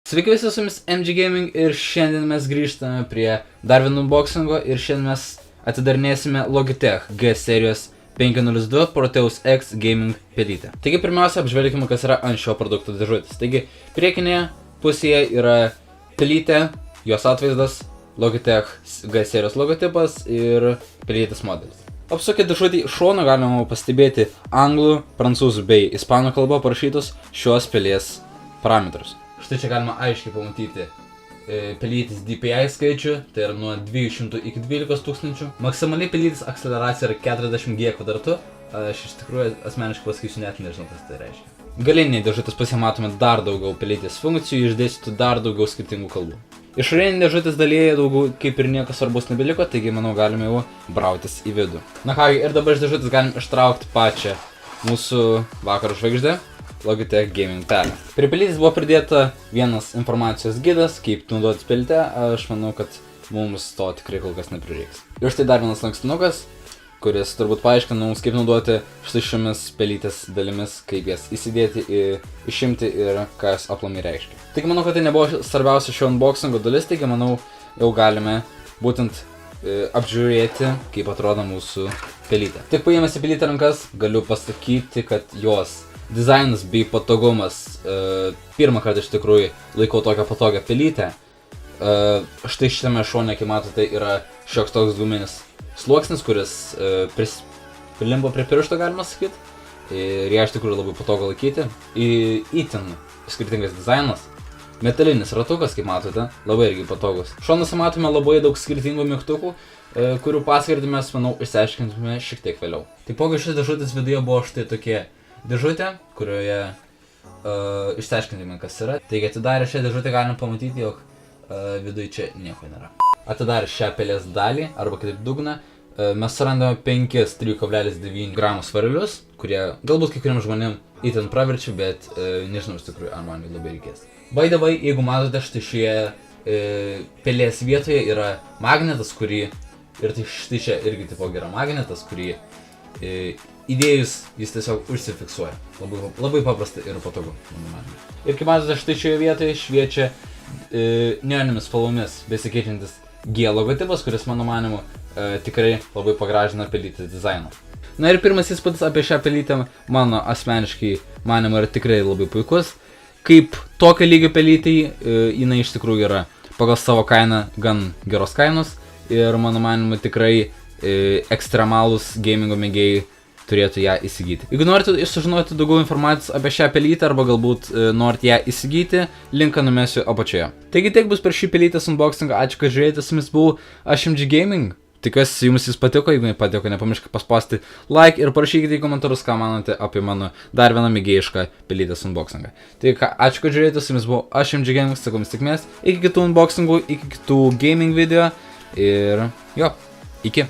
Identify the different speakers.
Speaker 1: Sveiki visi, su jumis MG Gaming ir šiandien mes grįžtame prie dar vieno unboxingo ir šiandien mes atidarinėsime Logitech G serijos 502 Proteus X Gaming pelytę. Taigi pirmiausia apžvelgime, kas yra ant šio produkto dėžutės. Taigi priekinėje pusėje yra pelytė, jos atvaizdas, Logitech G serijos logotipas ir pelytės modelis. Apsukę dėžutį šoną galima pastebėti anglų, prancūzų bei ispanų kalba parašytus šios pelytės parametrus. Štai čia galima aiškiai pamatyti pelytės DPI skaičių, tai yra nuo 200 iki 12 tūkstančių. Maksimaliai pelytės akceleracija yra 40G kvadratu. Aš iš tikrųjų asmeniškai pasakysiu, net nežinau, kas tai reiškia. Galinėje dėžutės pusėje matome dar daugiau pelytės funkcijų, išdėstytų dar daugiau skirtingų kalbų. Išorinėje dėžutės dalyje daugiau kaip ir nieko svarbus nebeliko, taigi manau galime jau brautis į vidų. Na kągi, ir dabar iš dėžutės galim ištraukti pačią mūsų vakaro žvaigždę Logitech Gaming pelę. Prie pelytės buvo pridėta vienas informacijos gidas, kaip naudotis pelytę. Aš manau, kad mums to tikrai kol kas neprireiks. Ir štai dar vienas lankstinukas, kuris turbūt paaiškina mums, kaip naudoti štai šiomis pelytės dalimis, kaip jas įsidėti, išimti ir ką jas aplamai reiškia. Taigi manau, kad tai nebuvo svarbiausia šio unboxingo dalis, taigi manau, jau galime būtent apžiūrėti, kaip atrodo mūsų pelytė. Tik paėmęs į pelytę rankas, galiu pasakyti, kad jos dizainas bei patogumas, pirmą kartą iš tikrųjų laikau tokią patogią pelytę. Štai šitame šone, kaip matote, yra šioks toks guminis sluoksnis, kuris prilimpa prie piršto, galima sakyti. Ir ją iš tikrųjų labai patogu laikyti. Itin skirtingas dizainas. Metalinis ratukas, kaip matote, labai irgi patogus. Šonuose matome labai daug skirtingų mygtukų, kurių paskirtį mes, manau, išsiaiškintume šiek tiek vėliau. Taipogi šis dėžutės viduje buvo štai tokie dėžutė, kurioje išsiaiškintume, kas yra. Taigi atidarę šią dėžutę galim pamatyti, jog viduje čia nieko nėra. Atidarę šią pelės dalį, arba kitaip dugną, mes surandame 5 3,9 gramų svarelius, kurie galbūt kai kuriems žmonėms itin praverčia, bet nežinau iš tikrųjų, ar man jų labai reikės. By the way, jeigu matote, štai šioje pelės vietoje yra magnetas, kurį, ir tai štai čia irgi taipogi yra magnetas, kurį įdėjus jis tiesiog užsifiksuoja. Labai paprasta ir patogu, mano manymu. Ir kaip matote, štai šioje vietoje šviečia neoninėmis spalvomis besikeičiantis G logotipas, kuris, mano manimu, tikrai labai pagražina pelytės dizainą. Na ir pirmas įspūdis apie šią pelytę, mano asmeniškai manimu, yra tikrai labai puikus. Kaip tokio lygio pelytė, jinai iš tikrųjų yra pagal savo kainą gan geros kainos ir, mano manimu, tikrai ekstremalūs gamingo mėgėjai turėtų ją įsigyti. Jeigu norite sužinoti daugiau informacijos apie šią pelytę arba galbūt norite ją įsigyti, linką numesiu apačioje. Taigi tiek bus per šį pelytės unboxingą, ačiū, kad žiūrėjote, su jumis buvau aš MG Gaming. Tikiuosi jums jis patiko, jeigu nepatiko, nepamirškite paspausti like ir parašykite į komentarus, ką manote apie mano dar vieną mėgėjišką pelytės unboxingą. Taigi ačiū, kad žiūrėjote, su jumis buvau aš MG Gaming, sakau jums sėkmės, iki kitų unboxingų, iki kitų gaming video ir jo, iki.